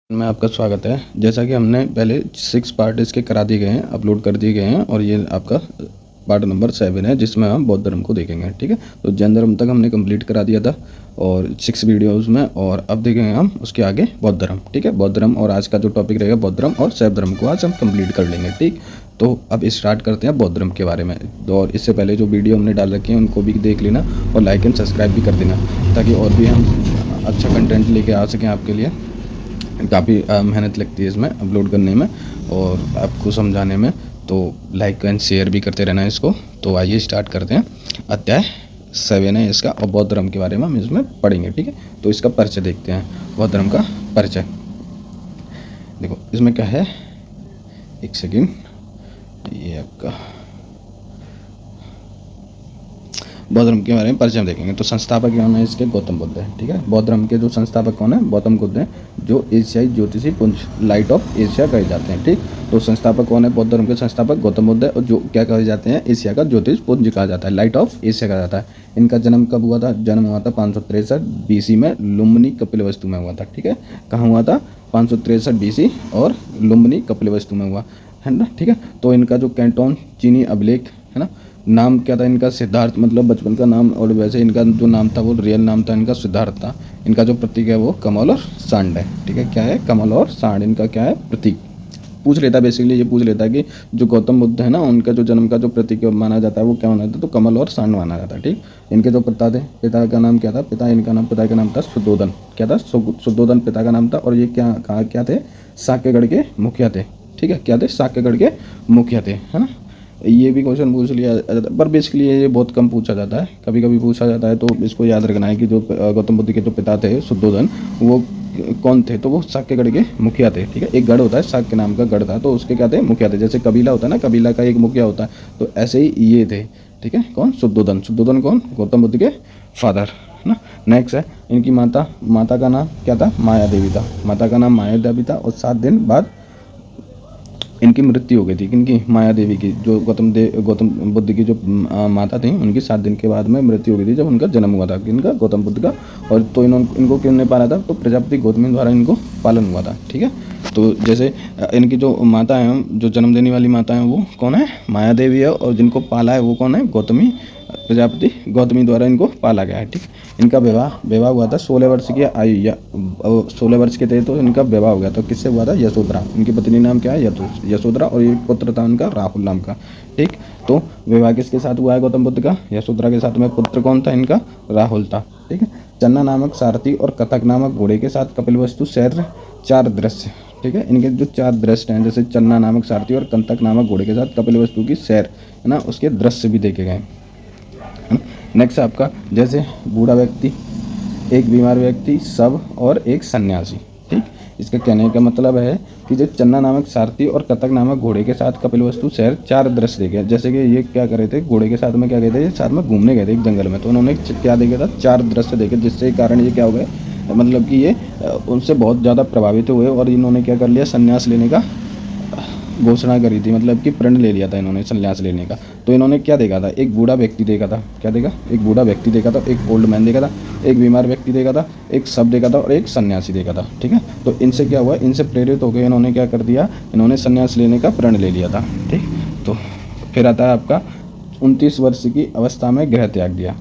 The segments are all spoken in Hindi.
में आपका स्वागत है। जैसा कि हमने पहले 6 पार्ट इसके करा दिए गए हैं, अपलोड कर दिए गए हैं और ये आपका पार्ट नंबर 7 है जिसमें हम बौद्ध धर्म को देखेंगे। ठीक है, तो जैन धर्म तक हमने कंप्लीट करा दिया था और 6 वीडियोस में, और अब देखेंगे हम उसके आगे बौद्ध धर्म। ठीक है, बौद्ध धर्म, और आज का जो टॉपिक रहेगा बौद्ध धर्म और शैव धर्म को आज हम कंप्लीट कर लेंगे। ठीक, तो अब स्टार्ट करते हैं बौद्ध धर्म के बारे में। और इससे पहले जो वीडियो हमने डाल रखी है उनको भी देख लेना और लाइक एंड सब्सक्राइब भी कर देना, ताकि और भी हम अच्छा कंटेंट लेके आ सकें आपके लिए। काफ़ी मेहनत लगती है इसमें अपलोड करने में और आपको समझाने में, तो लाइक एंड शेयर भी करते रहना इसको। तो आइए स्टार्ट करते हैं। अध्याय 7 है इसका, और बौद्ध धर्म के बारे में हम इसमें पढ़ेंगे। ठीक है, तो इसका परिचय देखते हैं। बौद्ध धर्म का परिचय देखो, इसमें क्या है, एक सेकेंड, ये आपका बौद्ध धर्म के बारे में परिचय देखेंगे। तो संस्थापक कौन है इसके? गौतम बुद्ध है। ठीक है, बौद्ध धर्म के जो संस्थापक कौन है? गौतम बुद्ध हैं, जो एशियाई ज्योतिषी पुंज, लाइट ऑफ एशिया कहे जाते हैं। ठीक, तो संस्थापक कौन है? बौद्ध धर्म के संस्थापक गौतम बुद्ध है, और जो क्या कहे जाते हैं? एशिया का ज्योतिष पुंज कहा जाता है, लाइट ऑफ एशिया कहा जाता है। इनका जन्म कब हुआ था? जन्म हुआ था 563 BC में लुम्बिनी कपिलवस्तु में हुआ था। ठीक है, कहाँ हुआ था? 563 BC और लुम्बिनी कपिलवस्तु में हुआ है ना। ठीक है, तो इनका जो कैंटोन चीनी अभिलेख है ना, नाम क्या था इनका? सिद्धार्थ, मतलब बचपन का नाम, और वैसे इनका जो नाम था वो रियल नाम था इनका सिद्धार्थ था। इनका जो प्रतीक है वो कमल और सांड है। ठीक है, क्या है? कमल और सांड इनका क्या है? प्रतीक। पूछ लेता बेसिकली, ये पूछ लेता कि जो गौतम बुद्ध है ना, उनका जो जन्म का जो प्रतीक माना जाता है वो क्या माना जाता है? तो कमल और सांड माना जाता है। ठीक, इनके जो पिता थे, पिता का नाम क्या था? पिता का नाम था शुद्धोधन। क्या था? शुद्धोधन पिता का नाम था। और ये क्या थे? साक्यगढ़ के मुखिया थे। ठीक है, क्या थे? साक्यगढ़ के मुखिया थे, है ना। ये भी क्वेश्चन पूछ लिया जाता है, पर बेसिकली ये बहुत कम पूछा जाता है, कभी कभी पूछा जाता है। तो इसको याद रखना है कि जो गौतम बुद्ध के जो पिता थे शुद्धोधन, वो कौन थे? तो वो साक्यगढ़ के मुखिया थे। ठीक है, एक गढ़ होता है, साक्य नाम का गढ़ था, तो उसके क्या थे? मुखिया थे। जैसे कबीला होता है ना, कबीला का एक मुखिया होता है, तो ऐसे ही ये थे। ठीक है, कौन? शुद्धोधन। शुद्धोधन कौन? गौतम बुद्ध के फादर, है ना। नेक्स्ट है इनकी माता का नाम क्या था? माया देवी था। माता का नाम माया देवी था, और 7 दिन बाद इनकी मृत्यु हो गई थी। किनकी? माया देवी की। जो गौतम बुद्ध की जो माता थी, उनकी 7 दिन के बाद में मृत्यु हो गई थी, जब उनका जन्म हुआ था। किनका? गौतम बुद्ध का। और तो इनको किसने पाला था? तो प्रजापति गौतमी द्वारा इनको पालन हुआ था। ठीक है, तो जैसे इनकी जो माता है, जो जन्म देने वाली माता है, वो कौन है? माया देवी है, और जिनको पाला है वो कौन है? गौतमी, प्रजापति गौतमी द्वारा इनको पाला गया है। ठीक, इनका विवाह हुआ था 16 वर्ष की आयु, या 16 वर्ष के थे तो इनका विवाह हो गया। तो किससे हुआ था? यशोधरा। इनकी पत्नी नाम क्या है? यशोधरा, और एक पुत्र था उनका राहुल नाम का। ठीक, तो विवाह किसके साथ हुआ है गौतम बुद्ध का? यशोधरा के साथ में। पुत्र कौन था इनका? राहुल था। ठीक है, चन्ना नामक सारथी और कथक नामक घोड़े के साथ कपिलवस्तु सैर 4 दृश्य। ठीक है, इनके जो 4 दृश्य हैं, जैसे चन्ना नामक सारथी और कंतक नामक घोड़े के साथ कपिलवस्तु की सैर, है ना, उसके दृश्य भी देखे गए। नेक्स्ट आपका, जैसे बूढ़ा व्यक्ति, एक बीमार व्यक्ति, शव और एक सन्यासी। ठीक, इसका कहने का मतलब है कि जो चन्ना नामक सारथी और कथक नामक घोड़े के साथ कपिलवस्तु शहर 4 दृश्य देखे। जैसे कि ये क्या कर रहे थे? घोड़े के साथ में क्या गए थे? साथ में घूमने गए थे एक जंगल में, तो उन्होंने क्या देखा था? 4 दृश्य देखे, जिससे कारण ये क्या हो गए, मतलब कि ये उनसे बहुत ज़्यादा प्रभावित हुए, और इन्होंने क्या कर लिया? संन्यास लेने का घोषणा करी थी, मतलब कि प्रण ले लिया था इन्होंने संन्यास लेने का। तो इन्होंने क्या देखा था? एक बूढ़ा व्यक्ति देखा था। क्या देखा? एक बूढ़ा व्यक्ति देखा था, एक ओल्ड मैन देखा था, एक बीमार व्यक्ति देखा था, एक शव देखा था, और एक सन्यासी देखा था। ठीक है, तो इनसे क्या हुआ? इनसे प्रेरित होकर इन्होंने क्या कर दिया? इन्होंने संन्यास लेने का प्रण ले लिया था। ठीक, तो फिर आता है आपका 29 वर्ष की अवस्था में गृह त्याग दिया।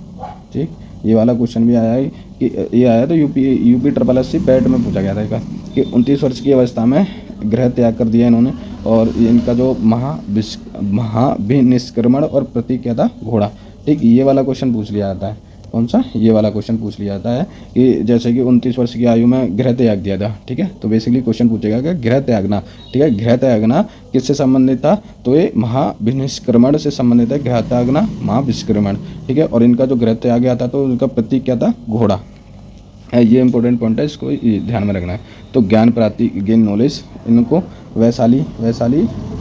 ठीक, ये वाला क्वेश्चन भी आया है कि ये आया तो यूपी SSC पैट में पूछा गया था कि 29 वर्ष की अवस्था में गृह त्याग कर दिया इन्होंने। और इनका जो महाभिनिष्क्रमण और प्रतीक क्या था? घोड़ा। ठीक, ये वाला क्वेश्चन पूछ लिया जाता है। कौन सा? ये वाला क्वेश्चन पूछ लिया जाता है कि जैसे कि 29 वर्ष की आयु में गृह त्याग दिया था। ठीक है, तो बेसिकली क्वेश्चन पूछेगा कि गृह त्यागना, ठीक है, गृह त्यागना किससे संबंधित था? तो ये महाभिनिष्क्रमण से संबंधित है। गृह त्यागना, महाभिनिष्क्रमण। ठीक है, और इनका जो गृह त्याग गया था तो उनका प्रतीक क्या था? घोड़ा है। ये इंपॉर्टेंट पॉइंट है, इसको ध्यान में रखना है। तो ज्ञान प्राप्ति, गेन नॉलेज, इनको वैशाली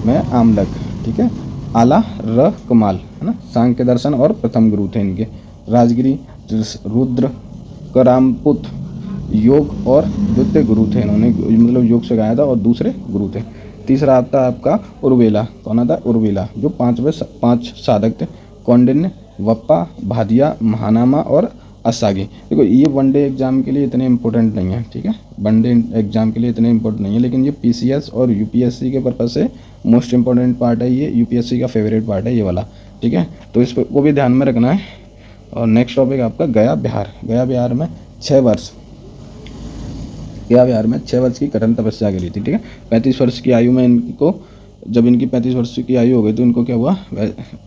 में आमलक। ठीक है, आला र कमाल, है ना, सांख्य दर्शन और प्रथम गुरु थे इनके। राजगिरी, रुद्र करामपुत योग और द्वितीय गुरु थे इन्होंने, मतलब योग सिखाया था और दूसरे गुरु थे। तीसरा आता है आपका उर्वेला। कौन आता है? उर्वेला, जो 5 साधक थे। कौंडिन्य, वप्पा, भादिया, महानामा और असागी। देखो ये वनडे एग्जाम के लिए इतने इंपॉर्टेंट नहीं है, ठीक है, वनडे एग्जाम के लिए इतने इंपॉर्टेंट नहीं है, लेकिन ये पीसीएस और यूपीएससी के पर्पज से मोस्ट इंपॉर्टेंट पार्ट है ये, यूपीएससी का फेवरेट पार्ट है ये वाला, ठीक है। तो इस को भी ध्यान में रखना है। और नेक्स्ट टॉपिक आपका गया बिहार। गया बिहार में 6 वर्ष, गया बिहार में 6 वर्ष की कठिन तपस्या करी थी, ठीक है। 35 वर्ष की आयु में इनको, जब इनकी 35 वर्ष की आयु हो गई तो इनको क्या हुआ,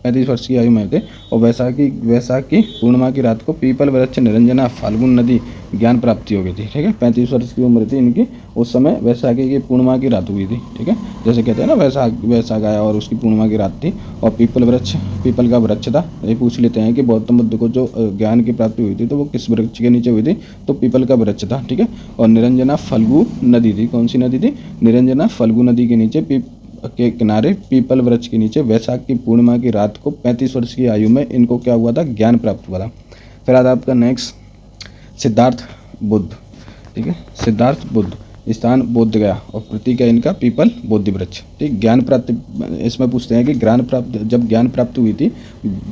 35 वर्ष की आयु में थे और वैशाख की पूर्णिमा की रात को पीपल वृक्ष निरंजना फाल्गुन नदी ज्ञान प्राप्ति हो गई थी, ठीक है। 35 वर्ष की उम्र थी इनकी, उस समय वैशाखी की पूर्णिमा की रात हुई थी, ठीक है। जैसे कहते हैं ना वैशाख आया और उसकी पूर्णिमा की रात थी। और पीपल का वृक्ष था। ये पूछ लेते हैं कि गौतम बुद्ध को जो ज्ञान की प्राप्ति हुई थी तो वो किस वृक्ष के नीचे हुई थी, तो पीपल का वृक्ष था, ठीक है। और निरंजना फल्गु नदी थी, कौन सी नदी थी, निरंजना फल्गु नदी के नीचे के किनारे पीपल वृक्ष के नीचे वैशाख की पूर्णिमा की रात को 35 वर्ष की आयु में इनको क्या हुआ था, ज्ञान प्राप्त हुआ था। फिर आता आपका नेक्स्ट सिद्धार्थ बुद्ध, ठीक है। सिद्धार्थ बुद्ध, स्थान बोध गया और प्रतीक है इनका पीपल बोधि वृक्ष, ठीक। ज्ञान प्राप्ति इसमें पूछते हैं कि जब ज्ञान प्राप्त हुई थी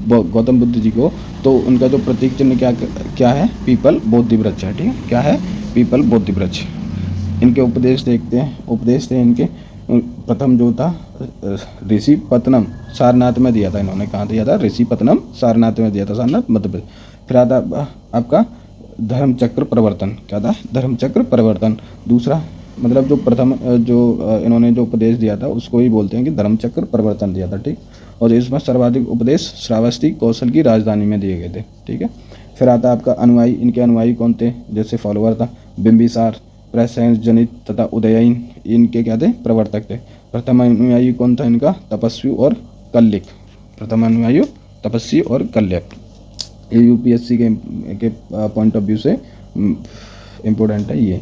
गौतम बुद्ध जी को, तो उनका जो प्रतीक चिन्ह क्या है, पीपल बोधि वृक्ष है, ठीक है। क्या है, पीपल बोधि वृक्ष। इनके उपदेश देखते हैं। उपदेश थे इनके, प्रथम जो था ऋषि पत्तनम सारनाथ में दिया था इन्होंने। कहाँ दिया था, ऋषि पत्तनम सारनाथ में दिया था, सारनाथ मध्य प्रदेश। फिर आता आपका धर्मचक्र प्रवर्तन। क्या था, धर्मचक्र प्रवर्तन। दूसरा मतलब जो प्रथम जो इन्होंने जो उपदेश दिया था उसको ही बोलते हैं कि धर्मचक्र प्रवर्तन दिया था, ठीक। और इसमें सर्वाधिक उपदेश श्रावस्ती कौशल की राजधानी में दिए गए थे, ठीक है। फिर आता आपका अनुयायी। इनके अनुयायी कौन थे, जैसे फॉलोअर था बिंबिसार, प्रसेंस जनित तथा उदयन, इनके क्या थे, प्रवर्तक थे। प्रथम अनुयायी कौन था इनका, तपस्वी और कल्लिक। प्रथम अनुयायी तपस्वी और कल्लिक। ये यूपीएससी के पॉइंट ऑफ व्यू से इम्पोर्टेंट है ये।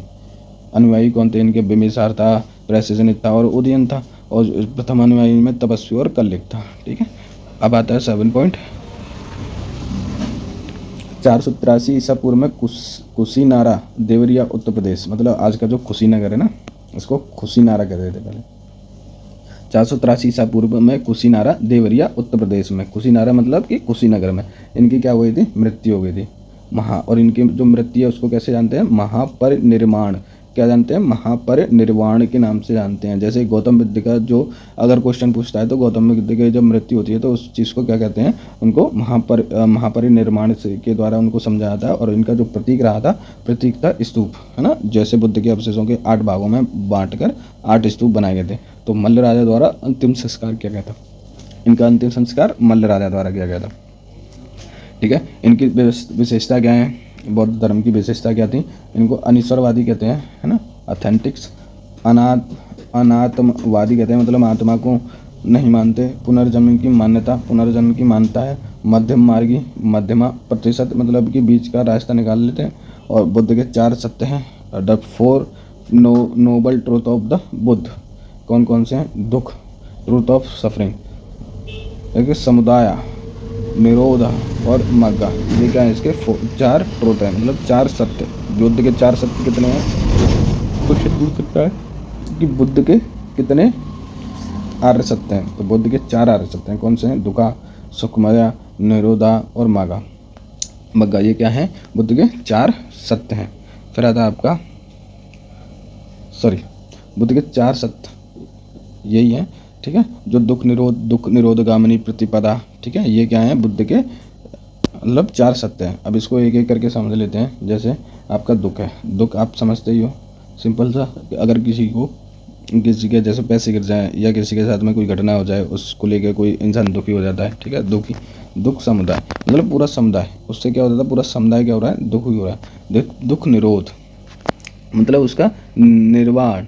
अनुयायी कौन थे इनके, बिंबिसार था, प्रसेंस जनित था और उदयन था। और प्रथम अनुयायी में तपस्वी और कल्लिक था, ठीक है। अब आता है 7 पॉइंट। 483 ईसा पूर्व में कुशीनारा देवरिया उत्तर प्रदेश, मतलब आज का जो कुशीनगर है ना, इसको कुशीनारा कहते थे पहले। 483 ईसा पूर्व में कुशीनारा देवरिया उत्तर प्रदेश में, कुशीनारा मतलब कि कुशीनगर में इनकी क्या हुई थी, मृत्यु हो गई थी। और इनकी जो मृत्यु है उसको कैसे जानते हैं, महापरिनिर्वाण। क्या जानते हैं, महापरिनिर्वाण के नाम से जानते हैं। जैसे गौतम बुद्ध का जो अगर क्वेश्चन पूछता है तो गौतम बुद्ध की जब मृत्यु होती है तो उस चीज़ को क्या कहते हैं, उनको महापरिनिर्वाण के द्वारा उनको समझाया जाता है। और इनका जो प्रतीक रहा था, प्रतीक था स्तूप, है ना। जैसे बुद्ध के अवशेषों के 8 भागों में बांटकर 8 स्तूप बनाए गए थे। तो मल्ल राजा द्वारा अंतिम संस्कार किया गया था। इनका अंतिम संस्कार मल्ल राजा द्वारा किया गया था, ठीक है। इनकी विशेषता क्या है, बौद्ध धर्म की विशेषता क्या थी, इनको अनिश्वरवादी कहते हैं, है ना। ऑथेंटिक्स, अनात्मवादी कहते हैं, मतलब आत्मा को नहीं मानते। पुनर्जन्म की मान्यता है। मध्यम मार्गी, मध्यमा प्रतिशत मतलब कि बीच का रास्ता निकाल लेते हैं। और बुद्ध के 4 सत्य हैं। The 4 noble truth of the Buddha कौन कौन से हैं, दुख, ट्रूथ ऑफ सफरिंग, देखिए समुदाय, निरोध और मग्गा। ये क्या है, इसके 4 ट्रूथ है, मतलब 4 सत्य। बुद्ध के 4 सत्य कितने हैं, क्वेश्चन पूछ सकता है कि बुद्ध के कितने आर्य सत्य हैं। तो बुद्ध के 4 आर्य सत्य हैं, कौन से हैं, दुखा, सुखमया, निरोधा और मग्गा। ये क्या है, बुद्ध के 4 सत्य हैं। फिर आता है आपका बुद्ध के 4 सत्य यही है, ठीक है। जो दुख निरोधगामिनी प्रतिपदा, ठीक है। ये क्या है, बुद्ध के मतलब 4 सत्य हैं। अब इसको एक एक करके समझ लेते हैं। जैसे आपका दुख है, दुख आप समझते ही हो, सिंपल सा। अगर किसी के जैसे पैसे गिर जाए या किसी के साथ में कोई घटना हो जाए, उसको लेकर कोई इंसान दुखी हो जाता है, ठीक है। दुख समुदाय मतलब पूरा समुदाय, उससे क्या होता है, पूरा समुदाय क्या हो रहा है, दुखी हो रहा है। दुख निरोध मतलब उसका निर्वाण,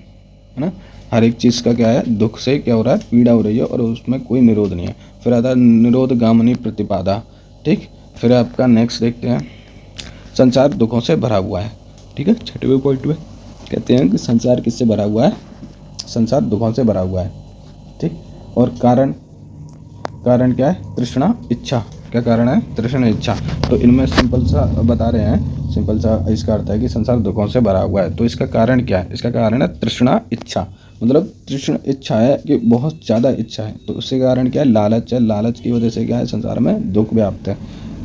है ना। हर एक चीज़ का क्या है, दुख से क्या हो रहा है, पीड़ा हो रही है और उसमें कोई निरोध नहीं है। फिर आता है निरोधगामिनी प्रतिपादा, ठीक। फिर आपका नेक्स्ट देखते हैं, संसार दुखों से भरा हुआ है, ठीक है। 6वें पॉइंट में कहते हैं कि संसार किससे भरा हुआ है, संसार दुखों से भरा हुआ है, ठीक। और कारण क्या है, तृष्णा इच्छा। क्या कारण है, तृष्णा इच्छा। तो इनमें सिंपल सा बता रहे हैं, सिंपल सा इसका अर्थ है कि संसार दुखों से भरा हुआ है। तो इसका कारण क्या है, इसका कारण है तृष्णा इच्छा, मतलब तृष्ण इच्छा है कि बहुत ज़्यादा इच्छा है। तो उसके कारण क्या है, लालच है। लालच की वजह से क्या है, संसार में दुख व्याप्त है।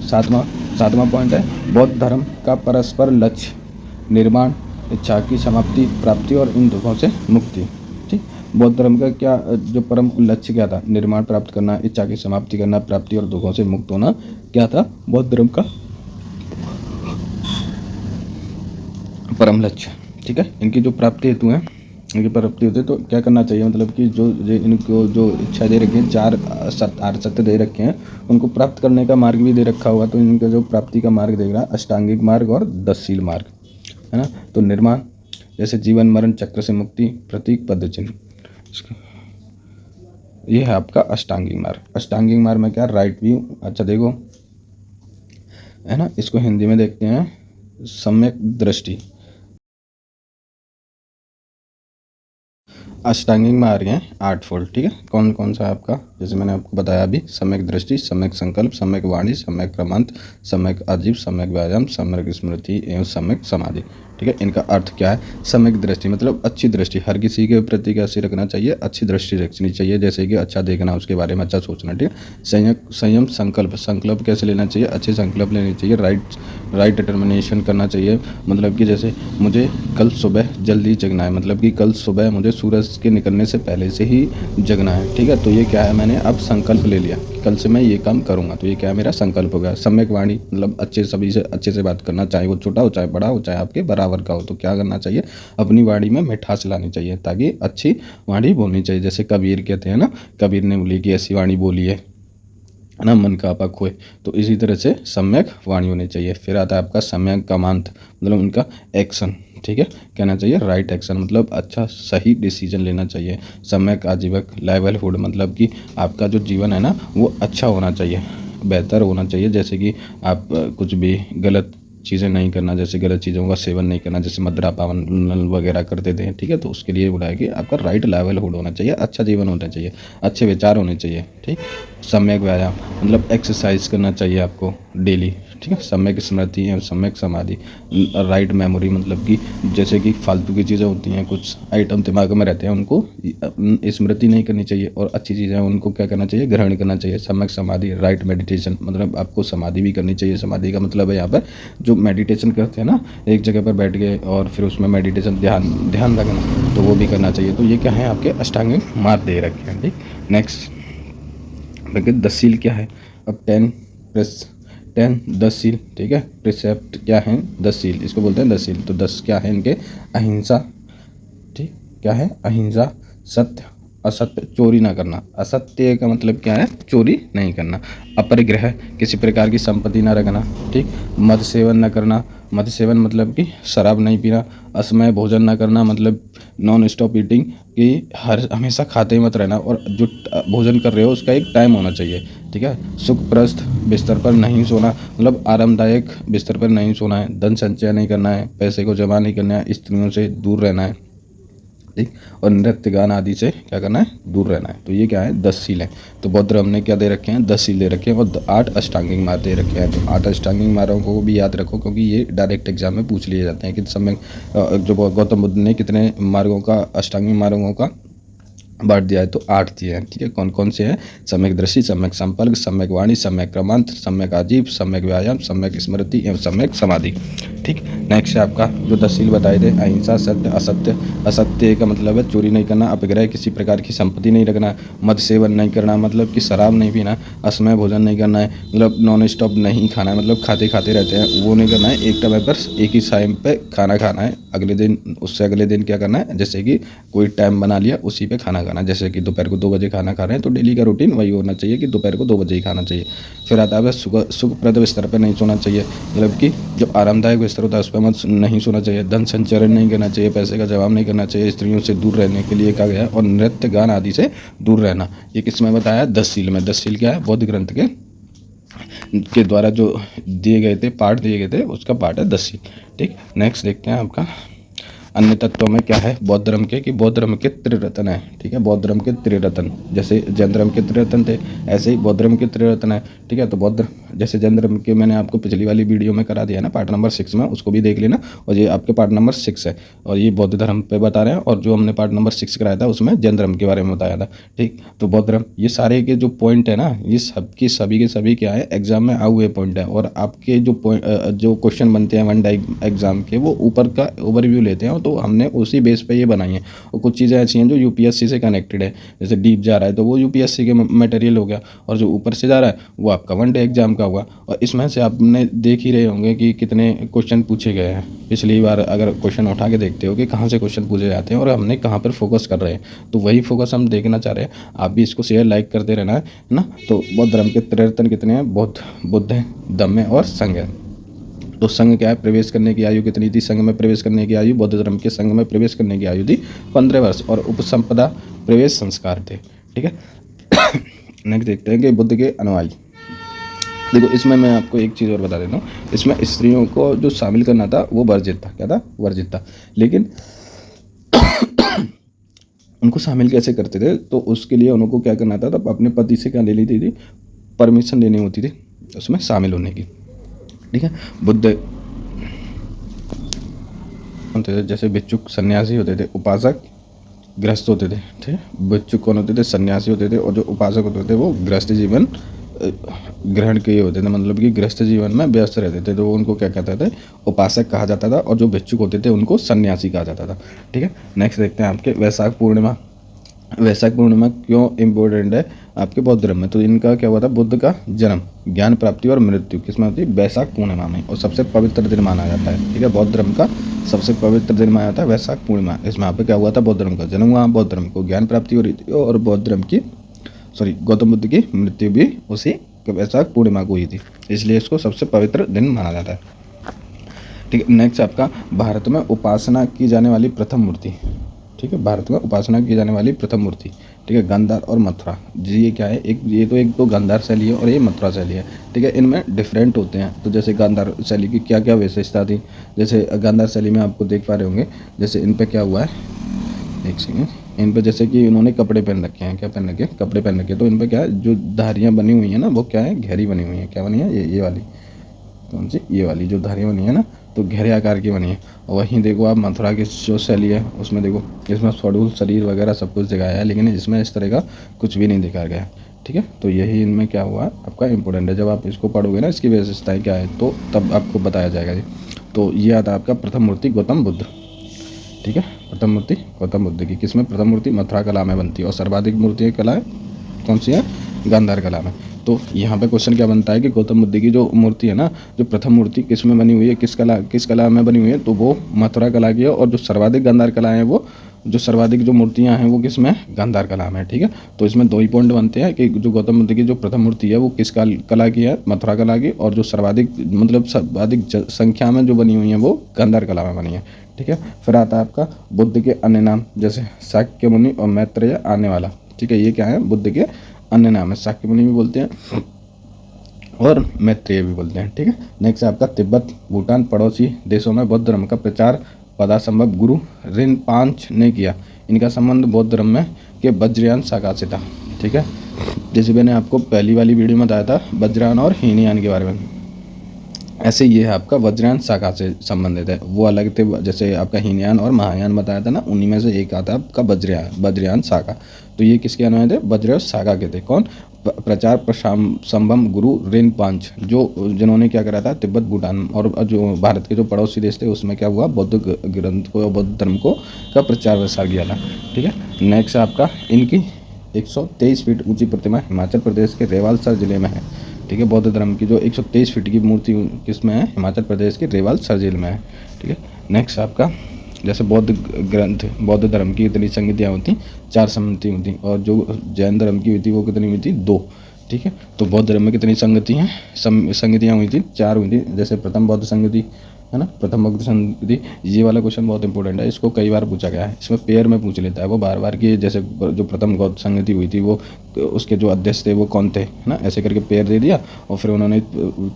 7वां 7वां पॉइंट है बौद्ध धर्म का परस्पर लक्ष्य निर्माण, इच्छा की समाप्ति, प्राप्ति और इन दुखों से मुक्ति। ठीक, बौद्ध धर्म का क्या जो परम लक्ष्य क्या था? निर्माण प्राप्त करना, इच्छा की समाप्ति करना, प्राप्ति और दुखों से मुक्त होना क्या था बौद्ध धर्म का परम लक्ष्य। ठीक है, इनकी जो प्राप्ति हेतु है, इनकी प्राप्ति होती है तो क्या करना चाहिए, मतलब कि जो इनको जो इच्छा दे रखी है, 4 आर्य सत्य दे रखे हैं, उनको प्राप्त करने का मार्ग भी दे रखा हुआ। तो इनका जो प्राप्ति का मार्ग देख रहा है अष्टांगिक मार्ग और 10 शील मार्ग, है ना। तो निर्माण जैसे जीवन मरण चक्र से मुक्ति, प्रतीक पद चिन्ह, ये है आपका अष्टांगिक मार्ग। अष्टांगिक मार्ग में क्या? Right view. अच्छा देखो, है ना, इसको हिंदी में देखते हैं सम्यक दृष्टि। अष्टांगिक मार्ग हैं 8 फोल्ड। ठीक है, कौन कौन सा है आपका? जैसे मैंने आपको बताया अभी, सम्यक दृष्टि, सम्यक संकल्प, सम्यक वाणी, सम्यक प्रमांत, सम्यक आजीव, सम्यक व्यायाम, सम्यक स्मृति एवं सम्यक समाधि। ठीक है, इनका अर्थ क्या है? सम्यक दृष्टि मतलब अच्छी दृष्टि, हर किसी के प्रति कैसे रखना चाहिए? अच्छी दृष्टि रखनी चाहिए, जैसे कि अच्छा देखना, उसके बारे में अच्छा सोचना। ठीक है, संयम संकल्प, संकल्प कैसे लेना चाहिए? अच्छे संकल्प लेने चाहिए, राइट डिटर्मिनेशन करना चाहिए। मतलब कि जैसे मुझे कल सुबह जल्दी जगना है, मतलब कि कल सुबह मुझे सूरज के निकलने से पहले से ही जगना है। ठीक है, तो ये क्या है? मैंने अब संकल्प ले लिया, कल से मैं ये काम करूँगा, तो ये क्या है? मेरा संकल्प हो गया। सम्यक वाणी मतलब सभी से अच्छे से बात करना, चाहे वो छोटा हो चाहे बड़ा हो चाहे आपके बराबर का हो। तो क्या करना चाहिए? अपनी वाणी में मिठास लानी चाहिए, ताकि अच्छी वाणी बोलनी चाहिए। जैसे कबीर कहते हैं ना, कबीर ने बोली कि ऐसी वाणी बोली है ना, मन का आपा खोए। तो इसी तरह से सम्यक वाणी होनी चाहिए। फिर आता है आपका सम्यक कर्मांत, मतलब उनका एक्शन। ठीक है, कहना चाहिए राइट एक्शन, मतलब अच्छा सही डिसीजन लेना चाहिए। सम्यक आजीवक लाइवलीहुड, मतलब कि आपका जो जीवन है ना वो अच्छा होना चाहिए, बेहतर होना चाहिए। जैसे कि आप कुछ भी गलत चीज़ें नहीं करना, जैसे गलत चीज़ों का सेवन नहीं करना, जैसे मदिरा पान वगैरह करते थे। ठीक है, तो उसके लिए बोला है कि आपका राइट लाइवलीहुड होना चाहिए, अच्छा जीवन होना चाहिए, अच्छे विचार होने चाहिए। ठीक, सम्यक व्यायाम मतलब एक्सरसाइज करना चाहिए आपको डेली। ठीक है, सम्यक स्मृति एवं सम्यक समाधि, राइट मेमोरी, मतलब कि जैसे कि फालतू की चीज़ें होती हैं, कुछ आइटम दिमाग में रहते हैं, उनको स्मृति नहीं करनी चाहिए, और अच्छी चीज़ें उनको क्या करना चाहिए? ग्रहण करना चाहिए। सम्यक समाधि, राइट मेडिटेशन, मतलब आपको समाधि भी करनी चाहिए। समाधि का मतलब है यहाँ पर जो मेडिटेशन करते हैं ना, एक जगह पर बैठ गए और फिर उसमें मेडिटेशन ध्यान रखना, तो वो भी करना चाहिए। तो ये क्या है? आपके अष्टांगिक मार्ग दे रखे हैं। ठीक, नेक्स्ट देखिए 10 सील क्या है? अब 10 सील। ठीक है, प्रिसेप्ट क्या है? 10 सील, इसको बोलते हैं 10 सील। तो 10 क्या है इनके? अहिंसा। ठीक, क्या है? अहिंसा, सत्य, असत्य, चोरी ना करना। असत्य का मतलब क्या है? चोरी नहीं करना। अपरिग्रह, किसी प्रकार की संपत्ति ना रखना। ठीक, मद सेवन न करना, मद सेवन मतलब कि शराब नहीं पीना। असमय भोजन ना करना, मतलब नॉन स्टॉप ईटिंग, कि हमेशा खाते ही मत रहना, और जो भोजन कर रहे हो उसका एक टाइम होना चाहिए। ठीक है, सुखप्रस्त बिस्तर पर नहीं सोना, मतलब आरामदायक बिस्तर पर नहीं सोना है। धन संचय नहीं करना है, पैसे को जमा नहीं करना है, स्त्रियों से दूर रहना है। ठीक, और नृत्य गान आदि से क्या करना है? दूर रहना है। तो ये क्या है? 10 सील हैं। तो बौद्ध धर्म ने क्या दे रखे हैं? 10 सील दे रखे हैं, और 8 अष्टांगिक मार्ग दे रखे हैं। तो 8 अष्टांगिक मार्गों को भी याद रखो, क्योंकि ये डायरेक्ट एग्जाम में पूछ लिए जाते हैं कि समय जो गौतम बुद्ध ने कितने मार्गों का, अष्टांगिक मार्गों का बांट दिया है? तो 8 दिए हैं। ठीक है, कौन कौन से हैं? सम्यक दृष्टि, सम्यक संपर्क, सम्यक वाणी, सम्यक क्रमांत, सम्यक आजीव, सम्यक व्यायाम, सम्यक स्मृति एवं सम्यक समाधि। ठीक, नेक्स्ट है आपका जो 10 सील बताए थे, अहिंसा, सत्य, असत्य। असत्य का मतलब है चोरी नहीं करना, अपग्रह, किसी प्रकार की संपत्ति नहीं रखना, मद सेवन नहीं करना, मतलब कि शराब नहीं पीना, असमय भोजन नहीं करना है, मतलब नॉन स्टॉप नहीं खाना है, मतलब खाते खाते रहते हैं वो नहीं करना है। एक टाइम पर एक ही टाइम पे खाना खाना है, अगले दिन उससे अगले दिन क्या करना है? जैसे कि कोई टाइम बना लिया उसी पे खाना खाना, जैसे कि दोपहर को 2 बजे खाना खा रहे हैं, तो डेली का रूटीन वही होना चाहिए कि दोपहर को 2 बजे ही खाना चाहिए। फिर आता है सुखप्रद बिस्तर पर नहीं सोना चाहिए, मतलब कि जो आरामदायक बिस्तर होता है उस पर मत नहीं सोना चाहिए। धन संचरण नहीं करना चाहिए, पैसे का जवाब नहीं करना चाहिए, स्त्रियों से दूर रहने के लिए कहा गया, और नृत्य गान आदि से दूर रहना। ये किसमें बताया? 10 सील में। 10 सील क्या है? बौद्ध ग्रंथ के द्वारा जो दिए गए थे, पाठ दिए गए थे, उसका पाठ है 10 सील। ठीक, नेक्स्ट देखते हैं आपका अन्य तत्वों में क्या है बौद्ध धर्म के, कि बौद्ध धर्म के त्रिरत्न है। ठीक है, बौद्ध धर्म के त्रिरत्न, जैसे जैन धर्म के त्रिरत्न थे, ऐसे ही बौद्ध धर्म के त्रिरत्न है। ठीक है, तो बौद्ध जैसे जैन धर्म के मैंने आपको पिछली वाली वीडियो में करा दिया ना, पार्ट नंबर 6 में, उसको भी देख लेना। और ये आपके पार्ट नंबर 6 है, और ये बौद्ध धर्म पे बता रहे हैं, और जो हमने पार्ट नंबर 6 कराया था उसमें जैन धर्म के बारे में बताया था, ठीक। तो बौद्ध धर्म, ये सारे के जो पॉइंट है ना, ये सबकी सभी के सभी क्या है, एग्जाम में आए हुए पॉइंट है। और आपके जो जो क्वेश्चन बनते हैं वन टाइम एग्जाम के, वो ऊपर का ओवरव्यू लेते हैं, तो हमने उसी बेस पे ये बनाई है। और कुछ चीज़ें ऐसी हैं जो यूपीएससी से कनेक्टेड है, जैसे डीप जा रहा है तो वो यूपीएससी के मटेरियल हो गया, और जो ऊपर से जा रहा है वो आपका वन डे एग्जाम का होगा। और इसमें से आपने देख ही रहे होंगे कि कितने क्वेश्चन पूछे गए हैं। पिछली बार अगर क्वेश्चन उठा के देखते हो कि कहाँ से क्वेश्चन पूछे जाते हैं और हमने कहाँ पर फोकस कर रहे हैं, तो वही फोकस हम देखना चाह रहे हैं। आप भी इसको शेयर लाइक करते रहना है ना। तो बौद्ध धर्म के त्रिरत्न कितने हैं? बौद्ध, बुद्ध है, धम्म है और संघ है। तो संघ क्या है, प्रवेश करने की आयु कितनी थी? संघ में प्रवेश करने की आयु, बौद्ध धर्म के संघ में प्रवेश करने की आयु थी 15 वर्ष, और उपसंपदा प्रवेश संस्कार थे, ठीक है। नेक्स्ट देखते हैं कि बुद्ध के अनुयायी। देखो इसमें मैं आपको एक चीज़ और बता देता हूँ, इसमें स्त्रियों को जो शामिल करना था वो वर्जित था। क्या था? वर्जित था। लेकिन उनको शामिल कैसे करते थे? तो उसके लिए उनको क्या करना था, तब अपने पति से क्या ले लेती थी? परमिशन लेनी होती थी उसमें शामिल होने की, ठीक है। बुद्ध होते थे, जैसे भिक्षुक सन्यासी होते थे, उपासक गृहस्थ होते थे, ठीक है। भिक्षुक कौन होते थे? सन्यासी होते थे। और जो उपासक होते थे वो गृहस्थ जीवन ग्रहण किए होते थे, मतलब कि गृहस्थ जीवन में व्यस्त रहते थे, तो उनको क्या कहते थे? उपासक कहा जाता था। और जो भिक्षुक होते थे उनको सन्यासी कहा जाता था, ठीक है। नेक्स्ट देखते हैं आपके वैशाख पूर्णिमा। वैशाख पूर्णिमा क्यों इम्पोर्टेंट है आपके बौद्ध धर्म में? तो इनका क्या हुआ था? बुद्ध का जन्म, ज्ञान प्राप्ति और मृत्यु किसमें होती है? वैशाख पूर्णिमा में, और सबसे पवित्र दिन माना जाता है, ठीक है। बौद्ध धर्म का सबसे पवित्र दिन माना जाता है वैशाख पूर्णिमा। इसमें यहाँ पे क्या हुआ था? बौद्ध धर्म का जन्म हुआ, बौद्ध धर्म को ज्ञान प्राप्ति हो रही थी, और बौद्ध धर्म की गौतम बुद्ध की मृत्यु भी उसी वैशाख पूर्णिमा को हुई थी, इसलिए इसको सबसे पवित्र दिन माना जाता है, ठीक है। नेक्स्ट आपका भारत में उपासना की जाने वाली प्रथम मूर्ति, ठीक है। भारत में उपासना की जाने वाली प्रथम मूर्ति, ठीक है। गांधार और मथुरा जी, ये क्या है? एक तो गांधार शैली है और ये मथुरा शैली है, ठीक है। इनमें डिफरेंट होते हैं। तो जैसे गांधार शैली की क्या क्या विशेषता थी? जैसे गांधार शैली में आपको देख पा रहे होंगे, जैसे इन पे क्या हुआ है, एक सेकेंड, इन पे जैसे कि इन्होंने कपड़े पहन रखे हैं। क्या पहन रखे? कपड़े पहन रखे। तो इन पे क्या है, जो धारियाँ बनी हुई हैं ना, वो क्या है? गहरी बनी हुई है। क्या बनी है? ये वाली, कौन सी? ये वाली जो धारियाँ बनी है ना, तो गहरे आकार की बनी है। और वहीं देखो आप मथुरा की जो शैली है उसमें देखो, इसमें स्थूल शरीर वगैरह सब कुछ दिखाया है, लेकिन इसमें इस तरह का कुछ भी नहीं दिखाया गया है, ठीक है। तो यही इनमें क्या हुआ आपका इंपॉर्टेंट है। जब आप इसको पढ़ोगे ना, इसकी विशेषताएँ क्या है, तो तब आपको बताया जाएगा जी। तो ये आता आपका प्रथम मूर्ति गौतम बुद्ध, ठीक है। प्रथम मूर्ति गौतम बुद्ध की किसमें? प्रथम मूर्ति मथुरा कला में बनती है, और सर्वाधिक मूर्ति कला है कौन सी है? गांधार कला में। तो यहाँ पे क्वेश्चन क्या बनता है कि गौतम बुद्ध की जो मूर्ति है ना, जो प्रथम मूर्ति किस में बनी हुई है, किस कला में बनी हुई है? तो वो मथुरा कला की है। और जो सर्वाधिक गांधार कला है, वो जो सर्वाधिक जो मूर्तियाँ हैं वो किस में? गांधार कला में, ठीक है। तो इसमें दो ही पॉइंट बनते हैं कि जो गौतम बुद्ध की जो प्रथम मूर्ति है वो किस कला की है? मथुरा कला की। और जो सर्वाधिक मतलब सर्वाधिक संख्या में जो बनी हुई है वो गांधार कला में बनी है, ठीक है। फिर आता है आपका बुद्ध के अन्य नाम, जैसे शाक्य मुनि और मैत्रेय आने वाला, ठीक है। ये क्या है? बुद्ध के अन्य नाम है। शाक्य मुनि भी बोलते हैं और मैत्रेय भी बोलते हैं, ठीक है। नेक्स्ट आपका तिब्बत, भूटान पड़ोसी देशों में बौद्ध धर्म का प्रचार पदासंभव गुरु रिनपांच ने किया। इनका संबंध बौद्ध धर्म में के वज्रयान शाखा से था, ठीक है। जैसे मैंने आपको पहली वाली वीडियो में बताया था वज्रयान और हीनयान के बारे में, ऐसे ये है आपका वज्रयान शाखा से संबंधित है। वो अलग थे, जैसे आपका हीनयान और महायान बताया था ना, उन्हीं में से एक आता है आपका वज्रयान शाखा। तो ये किसके अनुयायी थे? वज्र शाखा के थे। कौन? प्रचार प्रसंभम गुरु रिनपांच, जिन्होंने क्या करा था? तिब्बत, भूटान और जो भारत के जो पड़ोसी देश थे उसमें क्या हुआ? बौद्ध ग्रंथ को, बौद्ध धर्म को का प्रचार प्रसार किया था, ठीक है। नेक्स्ट आपका इनकी 123 फीट ऊंची प्रतिमा हिमाचल प्रदेश के रेवालसर जिले में है, ठीक है। बौद्ध धर्म की जो 123 फीट की मूर्ति किस में है? हिमाचल प्रदेश के रेवालसर जिले में है, ठीक है। नेक्स्ट आपका जैसे बौद्ध धर्म की कितनी संगतियाँ होती? 4 संगति होती। और जो जैन धर्म की हुई थी वो कितनी हुई थी? 2, ठीक है। तो बौद्ध धर्म में कितनी संगति हैं? संगतियाँ हुई थी? 4 हुई थी। जैसे प्रथम बौद्ध संगति है ना, प्रथम बौद्ध संगति। ये वाला क्वेश्चन बहुत इंपॉर्टेंट है, इसको कई बार पूछा गया है। इसमें पेयर में पूछ लेता है वो बार बार कि जैसे जो प्रथम बौद्ध संगति हुई थी वो उसके जो अध्यक्ष थे वो कौन थे, है ना। ऐसे करके पेयर दे दिया और फिर उन्होंने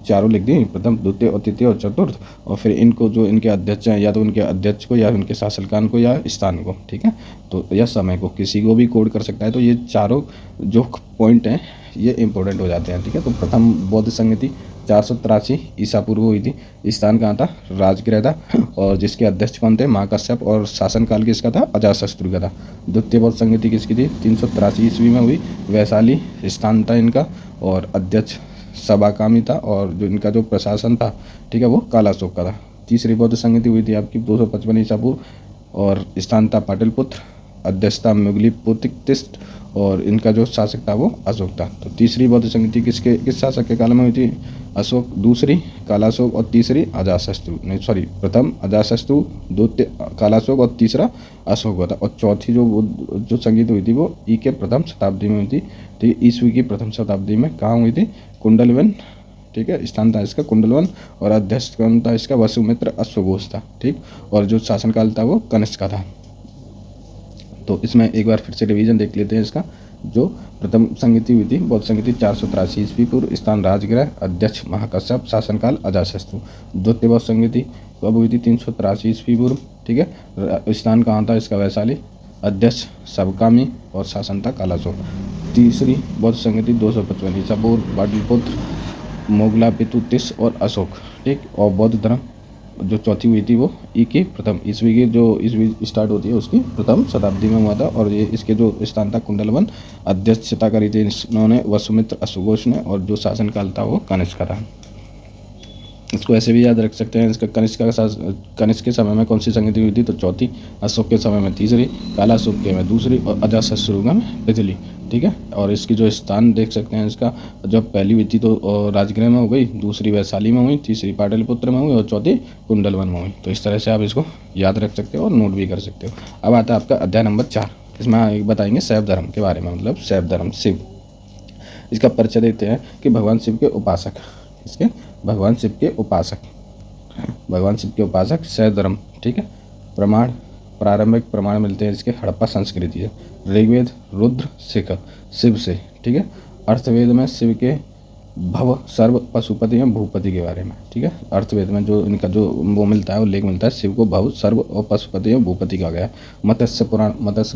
चारों लिख दी, प्रथम, द्वितीय और तृतीय और चतुर्थ। और फिर इनको जो इनके अध्यक्ष हैं, या तो उनके अध्यक्ष को या उनके शासनकाल को या स्थान को, ठीक है। तो या समय को, किसी को भी कोड कर सकता है। तो ये चारों जो पॉइंट हैं ये इंपॉर्टेंट हो जाते हैं, ठीक है। तो प्रथम बौद्ध संगति 483 ईसा पूर्व हुई थी। स्थान कहाँ था? राजगृह था। और जिसके अध्यक्ष कौन थे? महाकश्यप। और शासनकाल किसका था? अजातशत्रु का था। द्वितीय बौद्ध संगति किसकी थी? 383 ईस्वी में हुई। वैशाली स्थान था इनका। और अध्यक्ष सभाकामी था। और जो इनका जो प्रशासन था, ठीक है, वो कालाशोक का था। तीसरी बौद्ध संगति हुई थी आपकी 255 ईसा पूर्व। और स्थान था पाटलिपुत्र। अध्यक्षता मुगली पुतिक्त। और इनका जो शासक था वो अशोक था। तो तीसरी बौद्ध संगति किस शासक के काल में हुई थी? अशोक। दूसरी कालाशोक। और तीसरी अजातशत्रु, नहीं सॉरी, प्रथम अजातशत्रु, द्वितीय कालाशोक और तीसरा अशोक हुआ था। और चौथी जो संगति हुई थी वो ई के प्रथम शताब्दी में हुई थी। ठीक है, ईस्वी की प्रथम शताब्दी में। कहाँ हुई थी? कुंडलवन। ठीक है, स्थान था इसका कुंडलवन। और अध्यक्ष कौन था इसका? वसुमित्र अश्वघोष था। ठीक। और जो शासनकाल था वो कनिष्क का था। तो इसमें एक बार फिर से रिवीजन देख लेते हैं इसका। जो प्रथम संगति हुई थी बौद्ध संगति 483 ईस्वी पूर्व। स्थान राजगृह। अध्यक्ष महाकश्यप। शासनकाल अजातशत्रु। द्वितीय बौद्ध संगति कब हुई थी? 383 ईस्वी पूर्व। ठीक है, स्थान कहाँ था इसका? वैशाली। अध्यक्ष सभाकामी। और शासन था कालाशोक। तीसरी बौद्ध संगति 255 ईसा पूर्व। पाटलिपुत्र, मोगलापितुतिस और अशोक। ठीक। और बौद्ध धर्म जो चौथी हुई थी वो ई की प्रथम ईस्वी की जो ईस्वी स्टार्ट होती है उसकी प्रथम शताब्दी में हुआ था। और ये इसके जो स्थान था कुंडलवन। अध्यक्षता करी थी इन्होंने वसुमित्र अश्वघोष ने। और जो शासनकाल था वो कनिष्क का था। इसको ऐसे भी याद रख सकते हैं। इसका कनिष्क के समय में कौन सी संगति हुई थी? तो चौथी। अशोक के समय में तीसरी। कालाशोक के में दूसरी। और अजातशत्रु में पहली। ठीक है। और इसकी जो स्थान देख सकते हैं इसका, जब पहली हुई थी तो राजगृह में हो गई, दूसरी वैशाली में हुई, तीसरी पाटलिपुत्र में हुई और चौथी कुंडलवन में हुई। तो इस तरह से आप इसको याद रख सकते हो और नोट भी कर सकते हो। अब आता है आपका अध्याय नंबर 4। इसमें बताएंगे शैव धर्म के बारे में, मतलब शैव धर्म, शिव। इसका परिचय देते हैं कि भगवान शिव के उपासक, इसके भगवान शिव के उपासक, भगवान शिव के उपासक शैव धर्म। ठीक है। प्रमाण, प्रारंभिक प्रमाण मिलते हैं इसके हड़प्पा संस्कृति से। ऋग्वेद रुद्र शिख शिव से। ठीक है। अर्थवेद में शिव के भव सर्व पशुपति एवं भूपति के बारे में। ठीक है। अर्थवेद में जो इनका जो वो मिलता है, वो लेख मिलता है, शिव को भव सर्व और पशुपति एवं भूपति कहा गया है। मत्स्य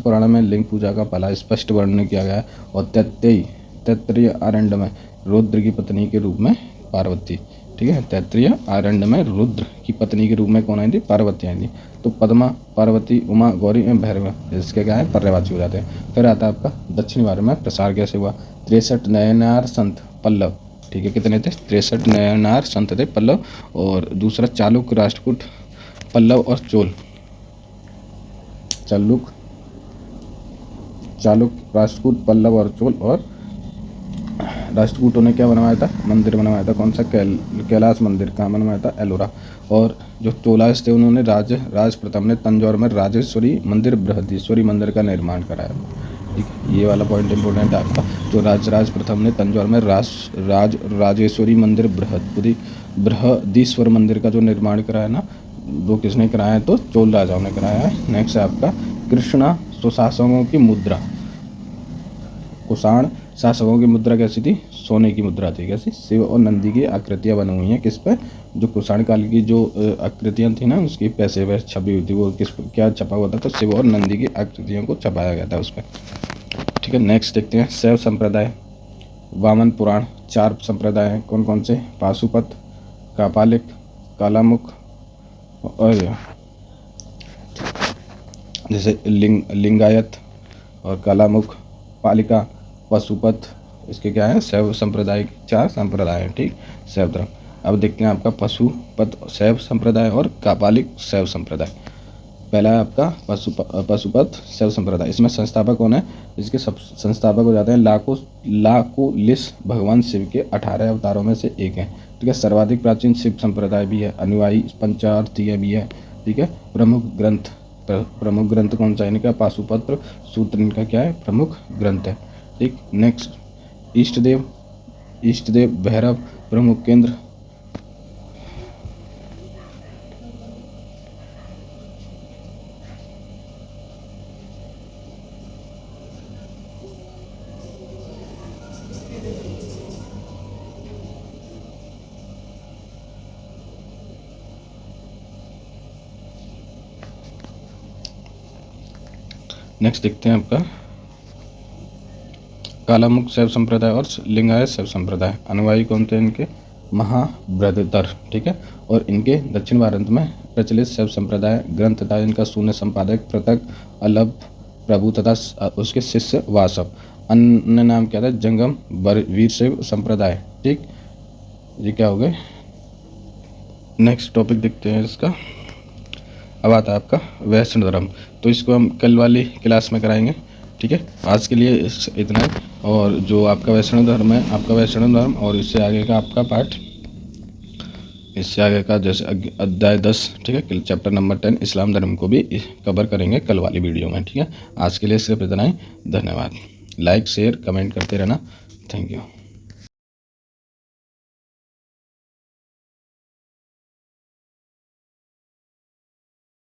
पुराण में लिंग पूजा का पहला स्पष्ट वर्णन किया गया है। और तैत्तिरीय आरण्य में रुद्र की पत्नी के रूप में पार्वती। ठीक है। तैत्तिरीय आरण्य में रुद्र की पत्नी के रूप में कौन आई थी? पार्वती आई थी। तो पद्मा, पार्वती, उमा, गौरी एवं भैरव इसके क्या है? पर्यायवाची हो जाते हैं। फिर आता है आपका दक्षिण भारत में प्रसार कैसे हुआ? 63 नयनार संत पल्लव। ठीक है। कितने थे? 63 नयनार संत थे पल्लव। और दूसरा चालुक्य, राष्ट्रकूट, पल्लव और चोल। चालुक्य, राष्ट्रकूट, पल्लव और चोल। और राष्ट्रकूटों ने क्या बनवाया था? मंदिर बनवाया था। कौन सा? कैलाश मंदिर। कहाँ बनवाया था? एलोरा। और जो चोलास थे उन्होंने राज प्रथम ने तंजौर में राजेश्वरी मंदिर, बृहदीश्वरी मंदिर का निर्माण कराया। ठीक है। ये वाला पॉइंट इंपॉर्टेंट है आपका। जो राज प्रथम ने तंजौर में राजेश्वरी मंदिर, बृहदीश्वर मंदिर का जो निर्माण कराया ना, वो किसने कराया है? तो चोल राजाओं ने कराया है। नेक्स्ट है आपका कृष्णा सुशासकों की मुद्रा। कुषाण शासकों की मुद्रा कैसी थी? सोने की मुद्रा थी। कैसी? शिव और नंदी की आकृतियां बनी हुई हैं। किस पे? जो कुषाण काल की जो आकृतियां थी ना, उसकी पैसे पे छपी हुई थी। वो किस क्या छपा हुआ था? तो शिव और नंदी की आकृतियों को छपाया गया था उस पर। ठीक है। नेक्स्ट देखते हैं शैव संप्रदाय। वामन पुराण। 4 संप्रदाय हैं। कौन कौन से? पाशुपत, कापालिक, कालामुख और जैसे लिंगायत और कालामुख, पालिका, पशुपत। इसके क्या है? शैव संप्रदाय के 4 संप्रदाय हैं। ठीक। शैव धर्म। अब देखते हैं आपका पशुपत शैव संप्रदाय और कापालिक शैव संप्रदाय। पहला है आपका पशुपत शैव संप्रदाय। इसमें संस्थापक कौन है? इसके सब संस्थापक हो जाते हैं लाकुलिस, भगवान शिव के 18 अवतारों में से एक है। ठीक है। सर्वाधिक प्राचीन शिव संप्रदाय भी है। अनुयायी पंचार्थीय भी है। ठीक है। प्रमुख ग्रंथ कौन सा है इनका? पाशुपत्र सूत्र इनका क्या है? प्रमुख ग्रंथ है। ठीक। नेक्स्ट इष्टदेव भैरव प्रमुख केंद्र। नेक्स्ट देखते हैं आपका कालामुख शैव संप्रदाय और लिंगायत शैव संप्रदाय। अनुयायी कौन थे इनके? महाबृहदतर, ठीक है। और इनके दक्षिण भारत में प्रचलित शैव संप्रदाय ग्रंथ तथा इनका शून्य संपादक पृथक अलभ प्रभु तथा उसके शिष्य वासव। अन्य नाम क्या था? जंगम वीर शैव संप्रदाय, ठीक। ये क्या हो गए? नेक्स्ट टॉपिक देखते हैं इसका। अब आता है आपका वैष्णव धर्म, तो इसको हम कल वाली क्लास में कराएंगे, ठीक है। आज के लिए इतना है। और जो आपका वैष्णव धर्म है, आपका वैष्णव धर्म, और इससे आगे का आपका पार्ट, इससे आगे का जैसे अध्याय 10, ठीक है, चैप्टर नंबर 10 इस्लाम धर्म को भी कवर करेंगे कल वाली वीडियो में, ठीक है। आज के लिए सिर्फ इतना ही। धन्यवाद। लाइक शेयर कमेंट करते रहना। Thank you.